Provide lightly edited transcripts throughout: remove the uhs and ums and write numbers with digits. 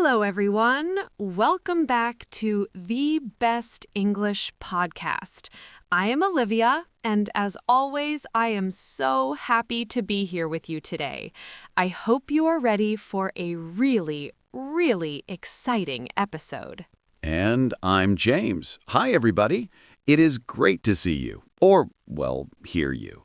Hello, everyone. Welcome back to the Best English Podcast. I am Olivia, and as always, I am so happy to be here with you today. I hope you are ready for a really exciting episode. And I'm James. Hi, everybody. It is great to see you, or, well, hear you.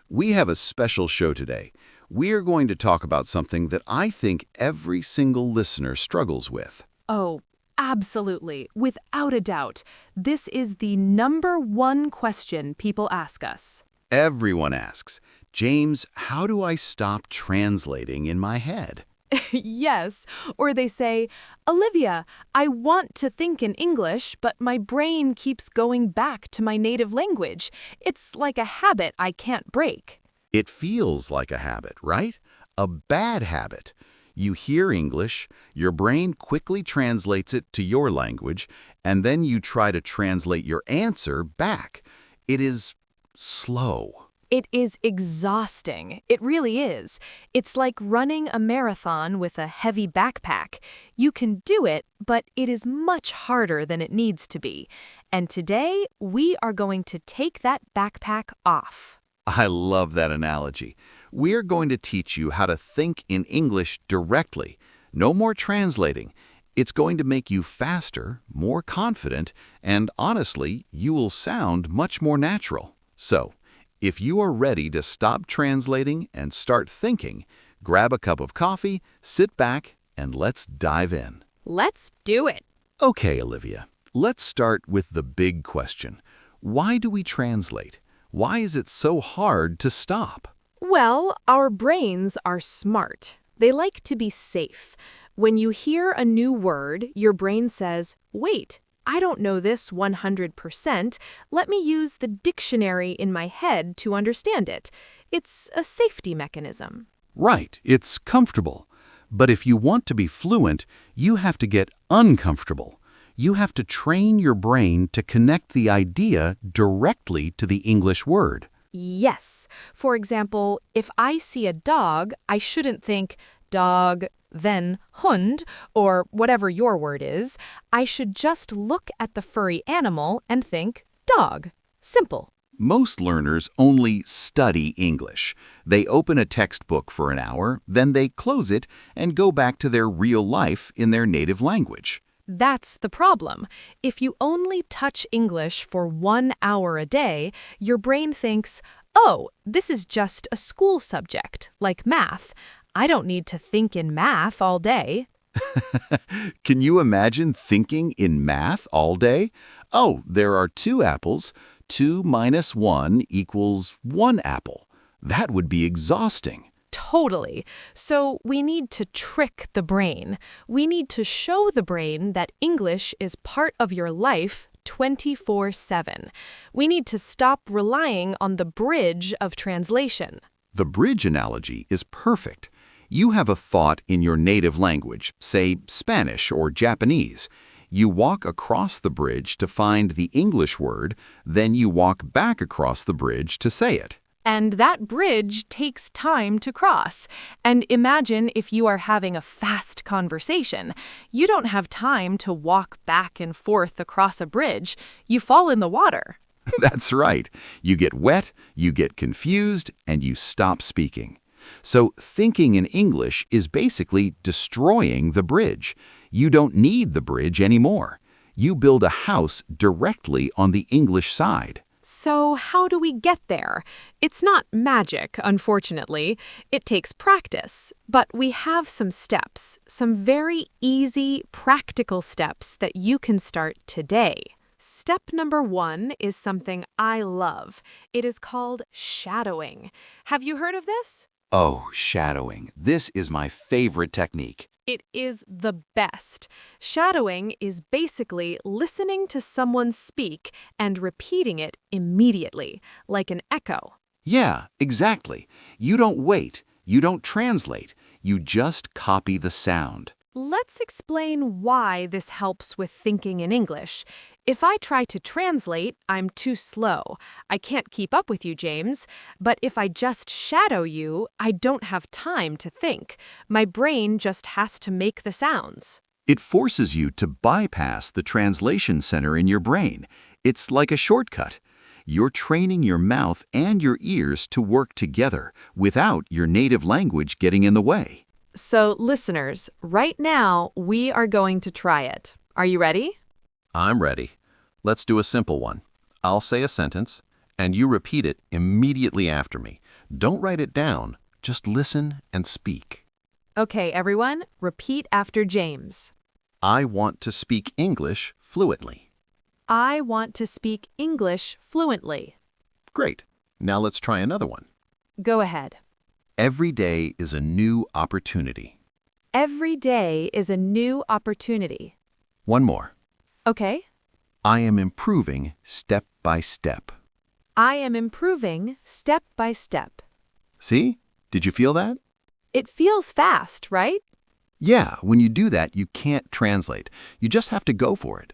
We have a special show today. We are going to talk about something that I think every single listener struggles with. Oh, absolutely. Without a doubt. This is the number one question people ask us. Everyone asks, James, how do I stop translating in my head? Yes. Or they say, Olivia, I want to think in English, but my brain keeps going back to my native language. It's like a habit I can't break. It feels like a habit, right? A bad habit. You hear English, your brain quickly translates it to your language, and then you try to translate your answer back. It is slow. It is exhausting. It really is. It's like running a marathon with a heavy backpack. You can do it, but it is much harder than it needs to be. And today, we are going to take that backpack off. I love that analogy. We're going to teach you how to think in English directly. No more translating. It's going to make you faster, more confident, and honestly, you will sound much more natural. So, if you are ready to stop translating and start thinking, grab a cup of coffee, sit back, and let's dive in. Let's do it. Okay, Olivia, let's start with the big question. Why do we translate? Why is it so hard to stop? Well, our brains are smart. They like to be safe. When you hear a new word, your brain says, wait, I don't know this 100%. Let me use the dictionary in my head to understand it. It's a safety mechanism. Right, it's comfortable. But if you want to be fluent, you have to get uncomfortable. You have to train your brain to connect the idea directly to the English word. Yes. For example, if I see a dog, I shouldn't think dog, then Hund, or whatever your word is. I should just look at the furry animal and think dog. Simple. Most learners only study English. They open a textbook for an hour, then they close it and go back to their real life in their native language. That's the problem. If you only touch English for 1 hour a day, your brain thinks, oh, this is just a school subject, like math. I don't need to think in math all day. Can you imagine thinking in math all day? Oh, there are 2 apples. 2 minus 1 equals 1 apple. That would be exhausting. Totally. So we need to trick the brain. We need to show the brain that English is part of your life 24/7. We need to stop relying on the bridge of translation. The bridge analogy is perfect. You have a thought in your native language, say Spanish or Japanese. You walk across the bridge to find the English word, then you walk back across the bridge to say it. And that bridge takes time to cross. And imagine if you are having a fast conversation. You don't have time to walk back and forth across a bridge. You fall in the water. That's right. You get wet, you get confused, and you stop speaking. So thinking in English is basically destroying the bridge. You don't need the bridge anymore. You build a house directly on the English side. So how do we get there? It's not magic, unfortunately. It takes practice. But we have some steps, some very easy, practical steps that you can start today. Step number 1 is something I love. It is called shadowing. Have you heard of this? Oh, shadowing. This is my favorite technique. It is the best. Shadowing is basically listening to someone speak and repeating it immediately, like an echo. Yeah, exactly. You don't wait. You don't translate. You just copy the sound. Let's explain why this helps with thinking in English. If I try to translate, I'm too slow. I can't keep up with you, James. But if I just shadow you, I don't have time to think. My brain just has to make the sounds. It forces you to bypass the translation center in your brain. It's like a shortcut. You're training your mouth and your ears to work together without your native language getting in the way. So, listeners, right now we are going to try it. Are you ready? I'm ready. Let's do a simple one. I'll say a sentence, and you repeat it immediately after me. Don't write it down. Just listen and speak. Okay, everyone, repeat after James. I want to speak English fluently. I want to speak English fluently. Great. Now let's try another one. Go ahead. Every day is a new opportunity. Every day is a new opportunity. One more. Okay. I am improving step by step. I am improving step by step. See? Did you feel that? It feels fast, right? Yeah, when you do that, you can't translate. You just have to go for it.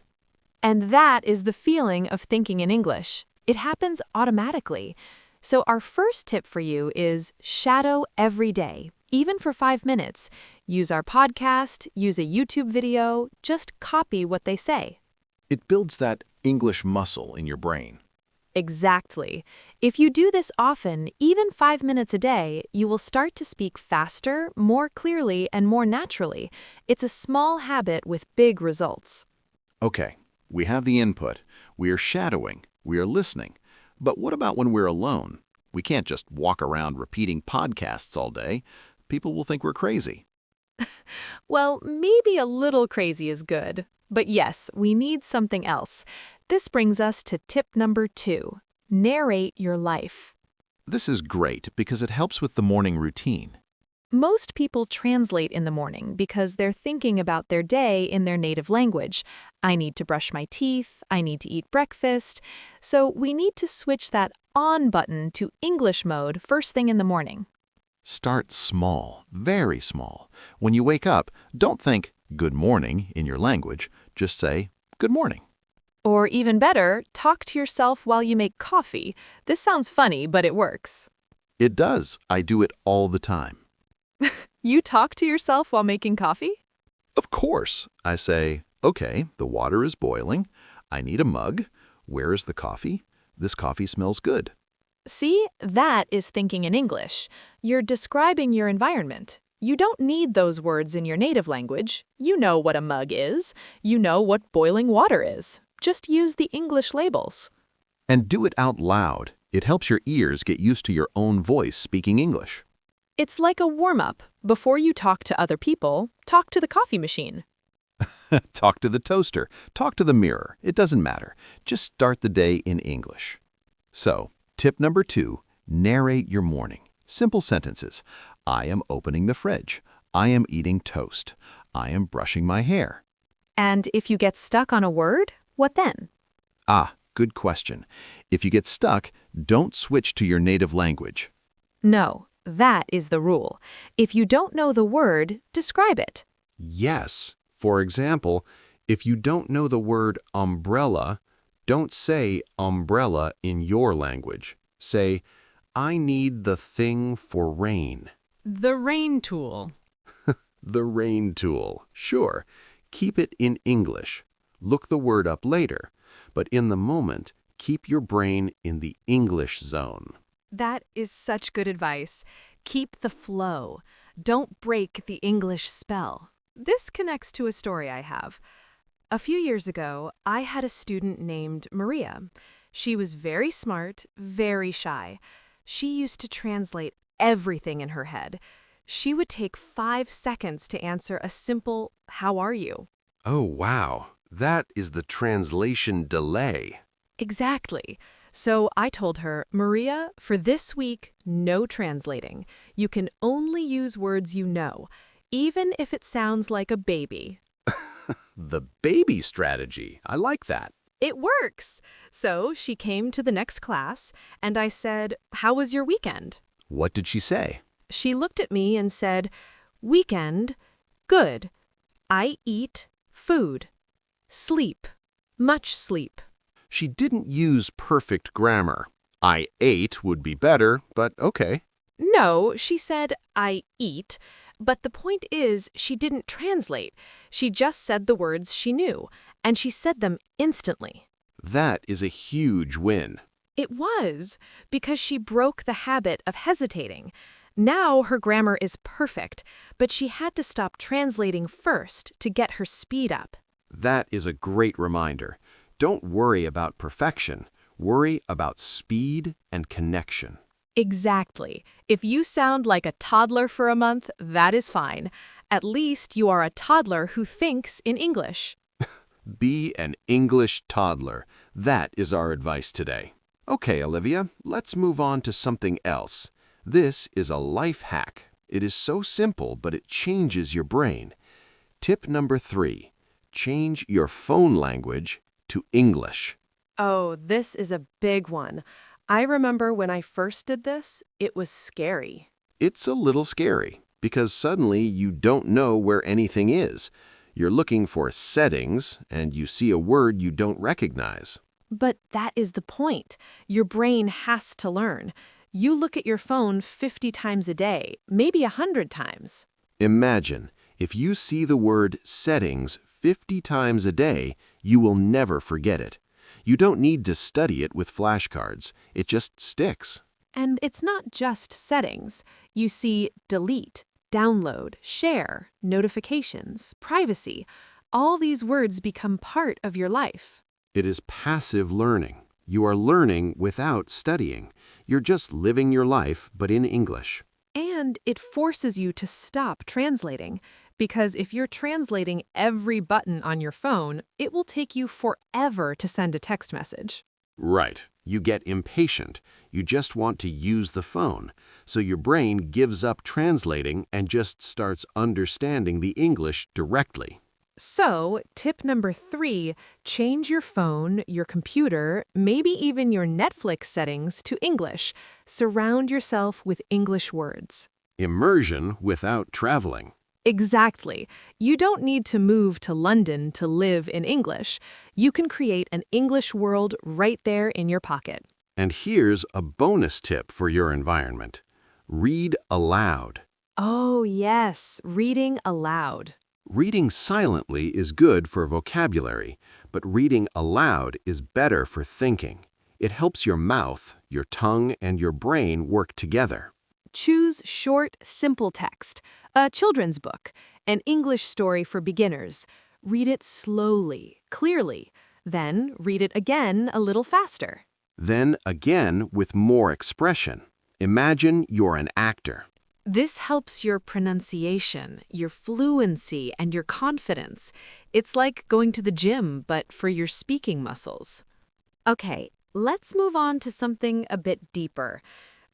And that is the feeling of thinking in English. It happens automatically. So our first tip for you is shadow every day, even for 5 minutes. Use our podcast, use a YouTube video, just copy what they say. It builds that English muscle in your brain. Exactly. If you do this often, even 5 minutes a day, you will start to speak faster, more clearly, and more naturally. It's a small habit with big results. Okay, we have the input. We are shadowing. We are listening. But what about when we're alone? We can't just walk around repeating podcasts all day. People will think we're crazy. Well, maybe a little crazy is good. But yes, we need something else. This brings us to tip number 2. Narrate your life. This is great because it helps with the morning routine. Most people translate in the morning because they're thinking about their day in their native language. I need to brush my teeth, I need to eat breakfast. So we need to switch that on button to English mode first thing in the morning. Start small, very small. When you wake up, don't think good morning in your language. Just say good morning. Or even better, talk to yourself while you make coffee. This sounds funny, but it works. It does. I do it all the time. You talk to yourself while making coffee? Of course. I say, okay, the water is boiling. I need a mug. Where is the coffee? This coffee smells good. See, that is thinking in English. You're describing your environment. You don't need those words in your native language. You know what a mug is. You know what boiling water is. Just use the English labels. And do it out loud. It helps your ears get used to your own voice speaking English. It's like a warm-up. Before you talk to other people, talk to the coffee machine. Talk to the toaster. Talk to the mirror. It doesn't matter. Just start the day in English. So, tip number 2, narrate your morning. Simple sentences. I am opening the fridge. I am eating toast. I am brushing my hair. And if you get stuck on a word, what then? Ah, good question. If you get stuck, don't switch to your native language. No, that is the rule. If you don't know the word, describe it. Yes. For example, if you don't know the word umbrella, don't say umbrella in your language. Say, I need the thing for rain. The rain tool. The rain tool. Sure. Keep it in English. Look the word up later. But in the moment, keep your brain in the English zone. That is such good advice. Keep the flow. Don't break the English spell. This connects to a story I have. A few years ago, I had a student named Maria. She was very smart, very shy. She used to translate everything in her head. She would take 5 seconds to answer a simple, "How are you?" Oh, wow. That is the translation delay. Exactly. So I told her, Maria, for this week, no translating. You can only use words you know, even if it sounds like a baby. The baby strategy. I like that. It works. So she came to the next class, and I said, "How was your weekend?" What did she say? She looked at me and said, "Weekend, good. I eat food. Sleep, much sleep." She didn't use perfect grammar. I ate would be better, but okay. No, she said, "I eat," But the point is, she didn't translate. She just said the words she knew, and she said them instantly. That is a huge win. It was, because she broke the habit of hesitating. Now her grammar is perfect, but she had to stop translating first to get her speed up. That is a great reminder. Don't worry about perfection. Worry about speed and connection. Exactly. If you sound like a toddler for a month, that is fine. At least you are a toddler who thinks in English. Be an English toddler. That is our advice today. Okay, Olivia, let's move on to something else. This is a life hack. It is so simple, but it changes your brain. Tip number 3. Change your phone language to English. Oh, this is a big one. I remember when I first did this, it was scary. It's a little scary because suddenly you don't know where anything is. You're looking for settings and you see a word you don't recognize. But that is the point. Your brain has to learn. You look at your phone 50 times a day, maybe 100 times. Imagine, if you see the word settings 50 times a day, you will never forget it. You don't need to study it with flashcards. It just sticks. And it's not just settings. You see delete, download, share, notifications, privacy. All these words become part of your life. It is passive learning. You are learning without studying. You're just living your life, but in English. And it forces you to stop translating. Because if you're translating every button on your phone, it will take you forever to send a text message. Right. You get impatient. You just want to use the phone. So your brain gives up translating and just starts understanding the English directly. So, tip number 3, change your phone, your computer, maybe even your Netflix settings to English. Surround yourself with English words. Immersion without traveling. Exactly. You don't need to move to London to live in English. You can create an English world right there in your pocket. And here's a bonus tip for your environment. Read aloud. Oh, yes, reading aloud. Reading silently is good for vocabulary, but reading aloud is better for thinking. It helps your mouth, your tongue, and your brain work together. Choose short, simple text, a children's book, an English story for beginners. Read it slowly, clearly. Then read it again a little faster. Then again with more expression. Imagine you're an actor. This helps your pronunciation, your fluency, and your confidence. It's like going to the gym, but for your speaking muscles. Okay, let's move on to something a bit deeper.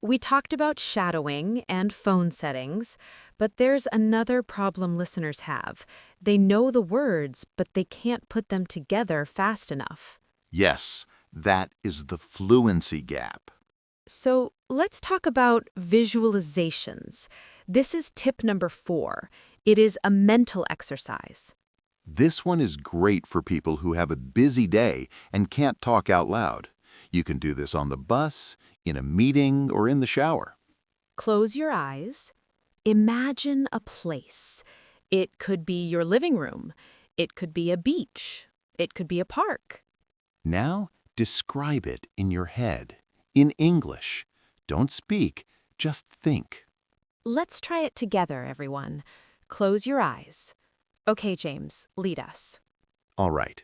We talked about shadowing and phone settings, but there's another problem listeners have. They know the words, but they can't put them together fast enough. Yes, that is the fluency gap. So let's talk about visualizations. This is tip number 4. It is a mental exercise. This one is great for people who have a busy day and can't talk out loud. You can do this on the bus, in a meeting, or in the shower. Close your eyes. Imagine a place. It could be your living room. It could be a beach. It could be a park. Now, describe it in your head, in English. Don't speak, just think. Let's try it together, everyone. Close your eyes. Okay, James, lead us. All right.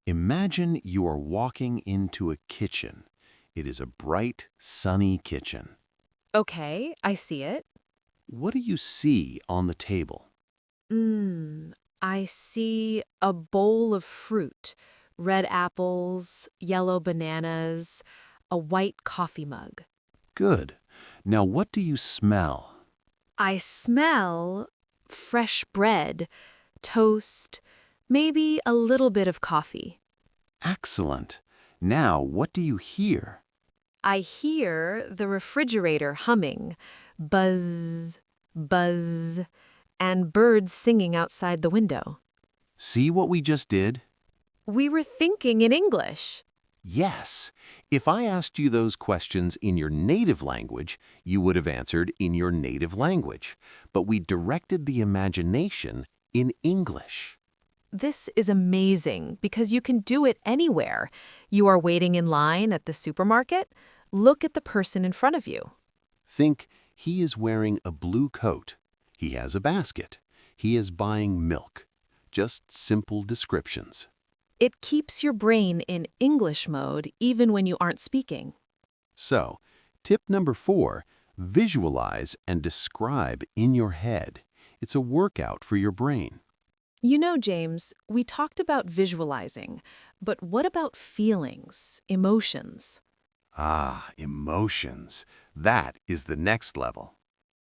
Imagine you are walking into a kitchen. It is a bright, sunny kitchen. Okay, I see it. What do you see on the table? I see a bowl of fruit, red apples, yellow bananas, a white coffee mug. Good. Now what do you smell? I smell fresh bread, toast, maybe a little bit of coffee. Excellent. Now what do you hear? I hear the refrigerator humming, buzz, buzz, and birds singing outside the window. See what we just did? We were thinking in English. Yes. If I asked you those questions in your native language, you would have answered in your native language. But we directed the imagination in English. This is amazing because you can do it anywhere. You are waiting in line at the supermarket. Look at the person in front of you. Think, he is wearing a blue coat. He has a basket. He is buying milk. Just simple descriptions. It keeps your brain in English mode even when you aren't speaking. So, tip number 4, visualize and describe in your head. It's a workout for your brain. You know, James, we talked about visualizing, but what about feelings, emotions? Ah, emotions. That is the next level.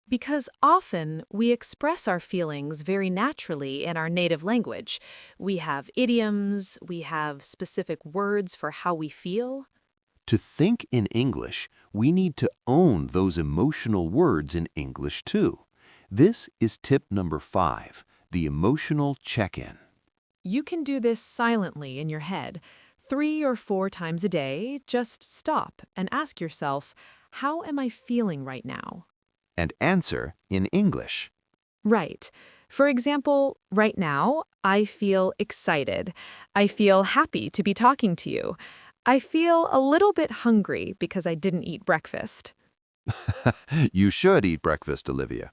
Because often we express our feelings very naturally in our native language. We have idioms, we have specific words for how we feel. To think in English, we need to own those emotional words in English too. This is tip number 5, the emotional check-in. You can do this silently in your head. 3 or 4 times a day, just stop and ask yourself, how am I feeling right now? And answer in English. Right. For example, right now, I feel excited. I feel happy to be talking to you. I feel a little bit hungry because I didn't eat breakfast. You should eat breakfast, Olivia.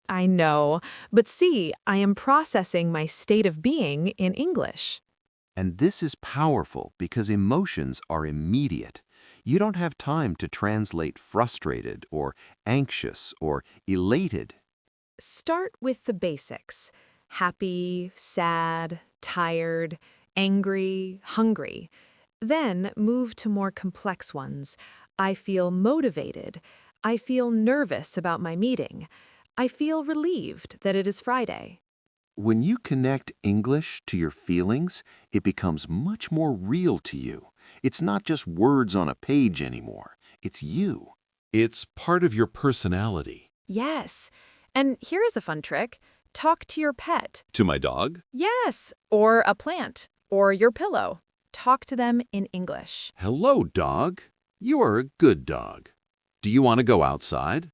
I know, but see, I am processing my state of being in English. And this is powerful because emotions are immediate. You don't have time to translate frustrated or anxious or elated. Start with the basics. Happy, sad, tired, angry, hungry. Then move to more complex ones. I feel motivated. I feel nervous about my meeting. I feel relieved that it is Friday. When you connect English to your feelings, it becomes much more real to you. It's not just words on a page anymore. It's you. It's part of your personality. Yes. And here is a fun trick. Talk to your pet. To my dog? Yes. Or a plant. Or your pillow. Talk to them in English. Hello, dog. You are a good dog. Do you want to go outside?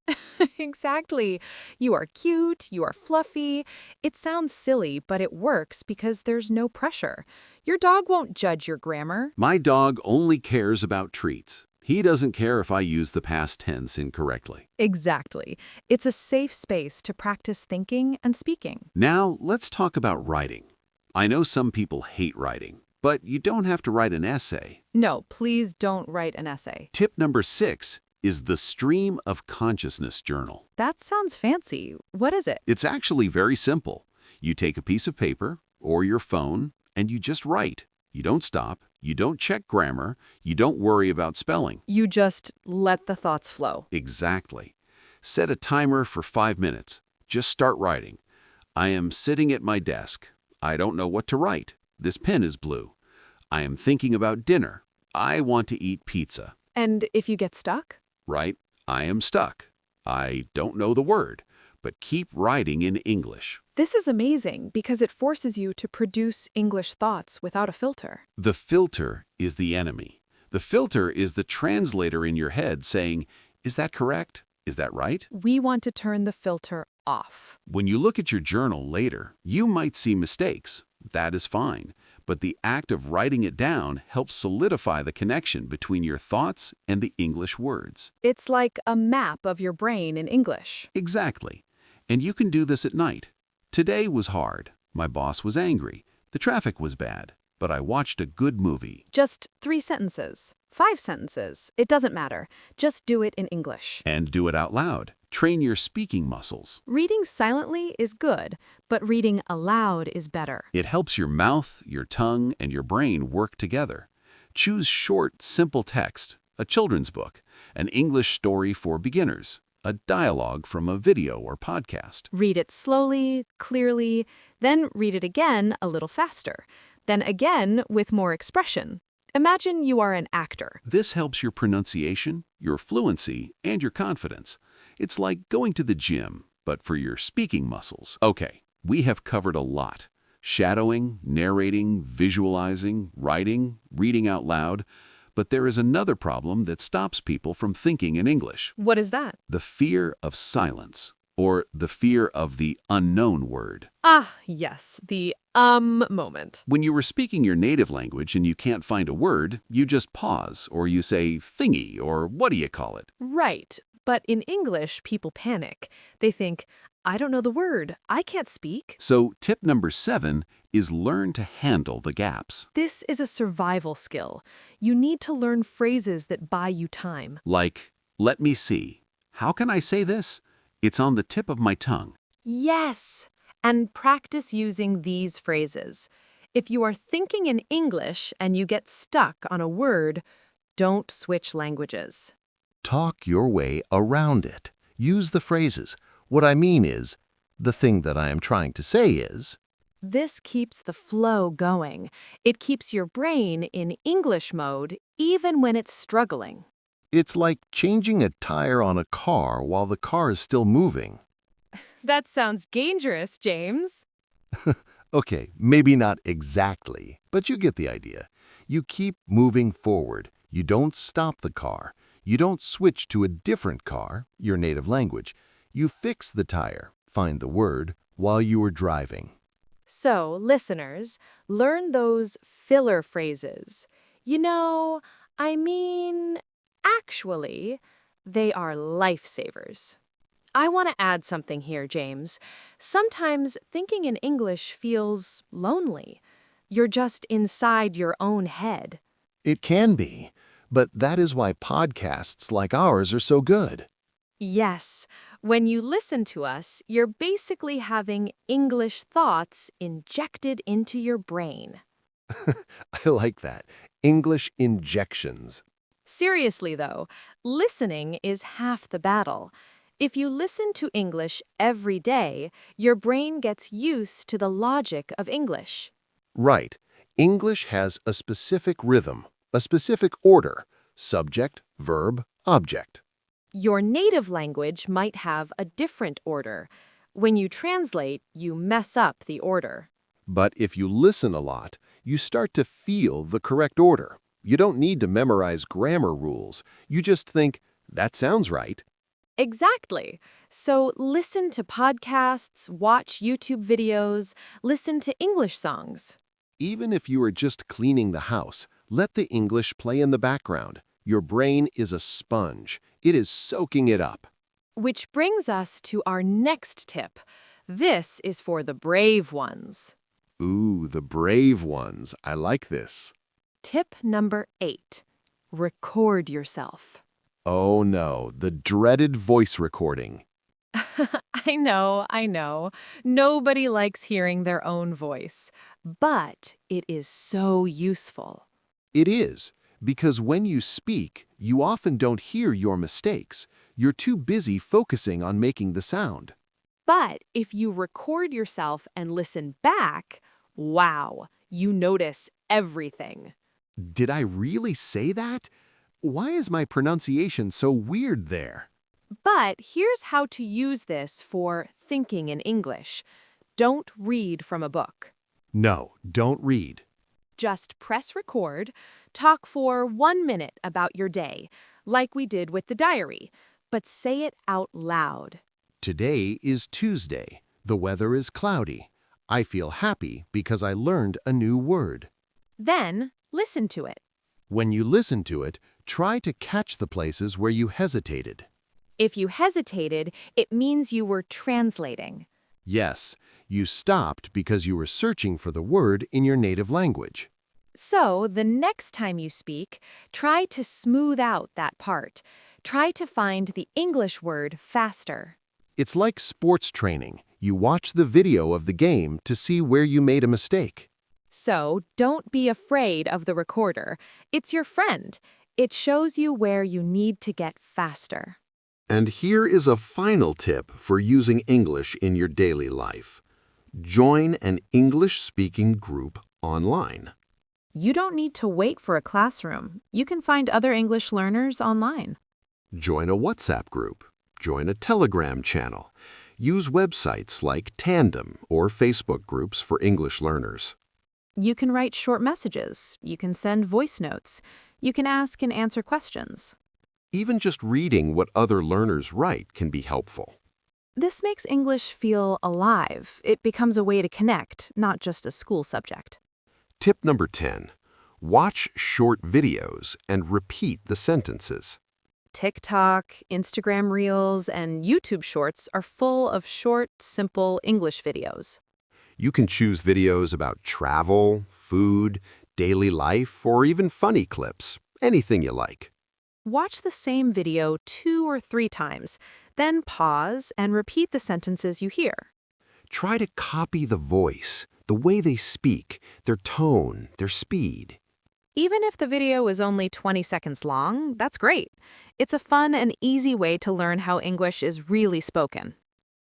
Exactly. You are cute, you are fluffy. It sounds silly, but it works because there's no pressure. Your dog won't judge your grammar. My dog only cares about treats. He doesn't care if I use the past tense incorrectly. Exactly. It's a safe space to practice thinking and speaking. Now, let's talk about writing. I know some people hate writing, but you don't have to write an essay. No, please don't write an essay. Tip number 6 is the Stream of Consciousness Journal. That sounds fancy. What is it? It's actually very simple. You take a piece of paper or your phone and you just write. You don't stop. You don't check grammar. You don't worry about spelling. You just let the thoughts flow. Exactly. Set a timer for 5 minutes. Just start writing. I am sitting at my desk. I don't know what to write. This pen is blue. I am thinking about dinner. I want to eat pizza. And if you get stuck? Right? I am stuck. I don't know the word, but keep writing in English. This is amazing because it forces you to produce English thoughts without a filter. The filter is the enemy. The filter is the translator in your head saying, is that correct? Is that right? We want to turn the filter off. When you look at your journal later, you might see mistakes. That is fine. But the act of writing it down helps solidify the connection between your thoughts and the English words. It's like a map of your brain in English. Exactly. And you can do this at night. Today was hard. My boss was angry. The traffic was bad. But I watched a good movie. Just 3 sentences, 5 sentences. It doesn't matter. Just do it in English. And do it out loud. Train your speaking muscles. Reading silently is good, but reading aloud is better. It helps your mouth, your tongue, and your brain work together. Choose short, simple text, a children's book, an English story for beginners, a dialogue from a video or podcast. Read it slowly, clearly, then read it again a little faster, then again with more expression. Imagine you are an actor. This helps your pronunciation, your fluency, and your confidence. It's like going to the gym, but for your speaking muscles. Okay, we have covered a lot. Shadowing, narrating, visualizing, writing, reading out loud. But there is another problem that stops people from thinking in English. What is that? The fear of silence, or the fear of the unknown word. Ah, yes, the moment. When you were speaking your native language and you can't find a word, you just pause, or you say thingy, or what do you call it? Right, but in English, people panic. They think, I don't know the word, I can't speak. So tip number 7 is learn to handle the gaps. This is a survival skill. You need to learn phrases that buy you time. Like, let me see. How can I say this? It's on the tip of my tongue. Yes, and practice using these phrases. If you are thinking in English and you get stuck on a word, don't switch languages. Talk your way around it. Use the phrases. What I mean is, the thing that I am trying to say is. This keeps the flow going. It keeps your brain in English mode even when it's struggling. It's like changing a tire on a car while the car is still moving. That sounds dangerous, James. Okay, maybe not exactly, but you get the idea. You keep moving forward. You don't stop the car. You don't switch to a different car, your native language. You fix the tire, find the word, while you are driving. So, listeners, learn those filler phrases. You know, I mean, actually, they are lifesavers. I want to add something here, James. Sometimes thinking in English feels lonely. You're just inside your own head. It can be, but that is why podcasts like ours are so good. Yes, when you listen to us, you're basically having English thoughts injected into your brain. I like that. English injections. Seriously, though, listening is half the battle. If you listen to English every day, your brain gets used to the logic of English. Right. English has a specific rhythm, a specific order, subject, verb, object. Your native language might have a different order. When you translate, you mess up the order. But if you listen a lot, you start to feel the correct order. You don't need to memorize grammar rules. You just think, that sounds right. Exactly. So listen to podcasts, watch YouTube videos, listen to English songs. Even if you are just cleaning the house, let the English play in the background. Your brain is a sponge. It is soaking it up. Which brings us to our next tip. This is for the brave ones. Ooh, the brave ones. I like this. Tip number 8. Record yourself. Oh no, the dreaded voice recording. I know. Nobody likes hearing their own voice. But it is so useful. It is, because when you speak, you often don't hear your mistakes. You're too busy focusing on making the sound. But if you record yourself and listen back, wow, you notice everything. Did I really say that? Why is my pronunciation so weird there? But here's how to use this for thinking in English. Don't read from a book. No, don't read. Just press record, talk for 1 minute about your day, like we did with the diary, but say it out loud. Today is Tuesday. The weather is cloudy. I feel happy because I learned a new word. Then listen to it. When you listen to it, try to catch the places where you hesitated. If you hesitated, it means you were translating. Yes, you stopped because you were searching for the word in your native language. So, the next time you speak, try to smooth out that part. Try to find the English word faster. It's like sports training. You watch the video of the game to see where you made a mistake. So, don't be afraid of the recorder. It's your friend. It shows you where you need to get faster. And here is a final tip for using English in your daily life. Join an English-speaking group online. You don't need to wait for a classroom. You can find other English learners online. Join a WhatsApp group. Join a Telegram channel. Use websites like Tandem or Facebook groups for English learners. You can write short messages. You can send voice notes. You can ask and answer questions. Even just reading what other learners write can be helpful. This makes English feel alive. It becomes a way to connect, not just a school subject. Tip number 10. Watch short videos and repeat the sentences. TikTok, Instagram Reels, and YouTube Shorts are full of short, simple English videos. You can choose videos about travel, food, daily life, or even funny clips. Anything you like. Watch the same video 2 or 3 times, then pause and repeat the sentences you hear. Try to copy the voice, the way they speak, their tone, their speed. Even if the video is only 20 seconds long, that's great. It's a fun and easy way to learn how English is really spoken.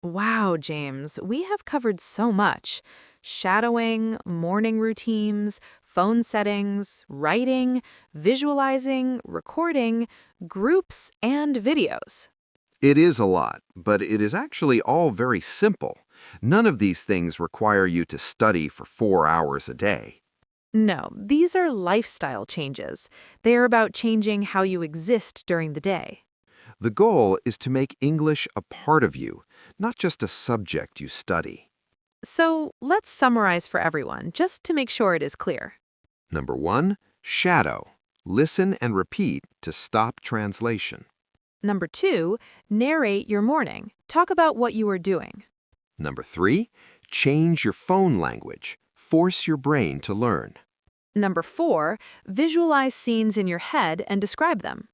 Wow, James, we have covered so much. Shadowing, morning routines, phone settings, writing, visualizing, recording, groups, and videos. It is a lot, but it is actually all very simple. None of these things require you to study for 4 hours a day. No, these are lifestyle changes. They are about changing how you exist during the day. The goal is to make English a part of you, not just a subject you study. So let's summarize for everyone, just to make sure it is clear. Number 1, shadow. Listen and repeat to stop translation. Number 2, narrate your morning. Talk about what you are doing. Number 3, change your phone language. Force your brain to learn. Number 4, visualize scenes in your head and describe them.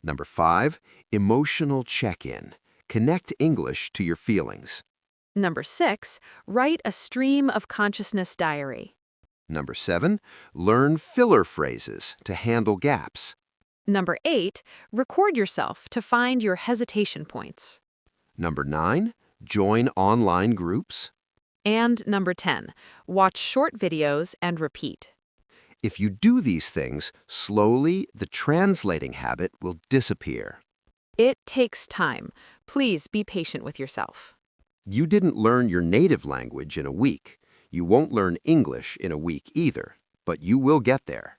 Number 5, emotional check-in. Connect English to your feelings. Number 6, write a stream of consciousness diary. Number 7, learn filler phrases to handle gaps. Number 8, record yourself to find your hesitation points. Number 9, join online groups. And number 10, watch short videos and repeat. If you do these things, slowly the translating habit will disappear. It takes time. Please be patient with yourself. You didn't learn your native language in a week. You won't learn English in a week either, but you will get there.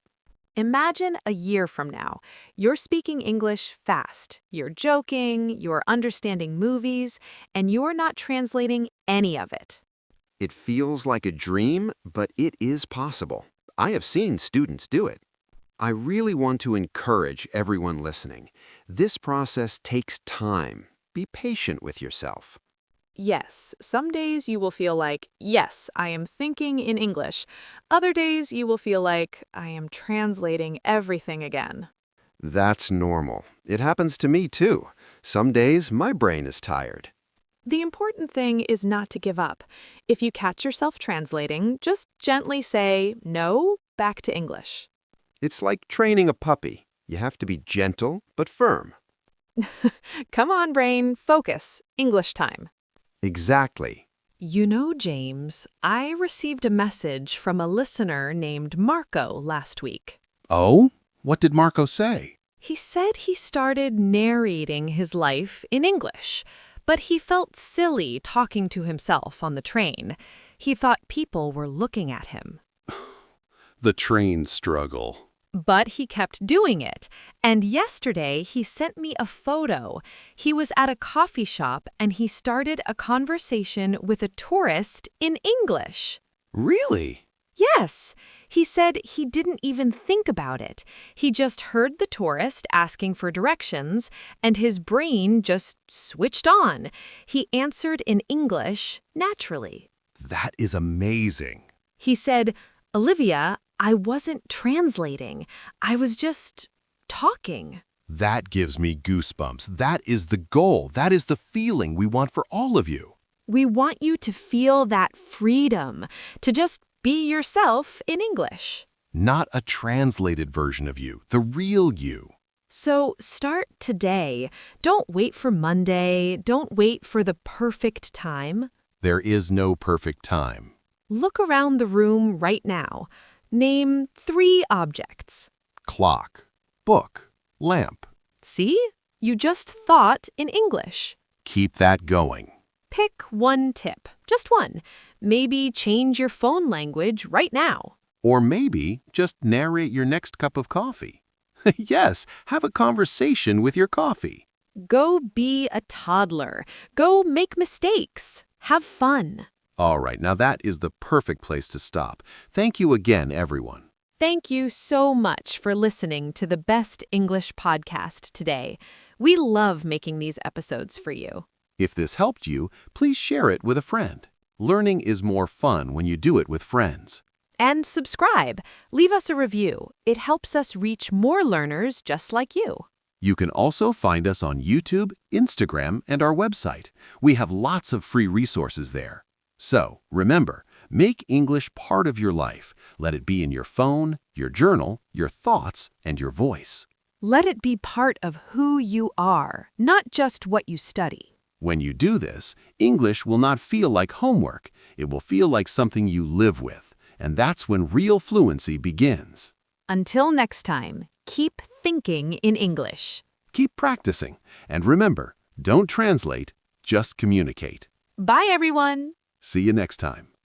Imagine a year from now. You're speaking English fast. You're joking, you're understanding movies, and you're not translating any of it. It feels like a dream, but it is possible. I have seen students do it. I really want to encourage everyone listening. This process takes time. Be patient with yourself. Yes, some days you will feel like, yes, I am thinking in English. Other days you will feel like, I am translating everything again. That's normal. It happens to me too. Some days my brain is tired. The important thing is not to give up. If you catch yourself translating, just gently say, no, back to English. It's like training a puppy. You have to be gentle but firm. Come on, brain, focus. English time. Exactly. You know, James, I received a message from a listener named Marco last week. Oh? What did Marco say? He said he started narrating his life in English, but he felt silly talking to himself on the train. He thought people were looking at him. The train struggle. But he kept doing it, and yesterday he sent me a photo. He was at a coffee shop and he started a conversation with a tourist in English. Really? Yes, he said he didn't even think about it. He just heard the tourist asking for directions, and his brain just switched on. He answered in English naturally. That is amazing. He said, Olivia, I wasn't translating. I was just talking. That gives me goosebumps. That is the goal. That is the feeling we want for all of you. We want you to feel that freedom, to just be yourself in English. Not a translated version of you, the real you. So start today. Don't wait for Monday. Don't wait for the perfect time. There is no perfect time. Look around the room right now. Name 3 objects. Clock, book, lamp. See? You just thought in English. Keep that going. Pick one tip, just one. Maybe change your phone language right now. Or maybe just narrate your next cup of coffee. Yes, have a conversation with your coffee. Go be a toddler. Go make mistakes. Have fun. All right, now that is the perfect place to stop. Thank you again, everyone. Thank you so much for listening to the Best English podcast today. We love making these episodes for you. If this helped you, please share it with a friend. Learning is more fun when you do it with friends. And subscribe. Leave us a review. It helps us reach more learners just like you. You can also find us on YouTube, Instagram, and our website. We have lots of free resources there. So, remember, make English part of your life. Let it be in your phone, your journal, your thoughts, and your voice. Let it be part of who you are, not just what you study. When you do this, English will not feel like homework. It will feel like something you live with. And that's when real fluency begins. Until next time, keep thinking in English. Keep practicing. And remember, don't translate, just communicate. Bye, everyone. See you next time.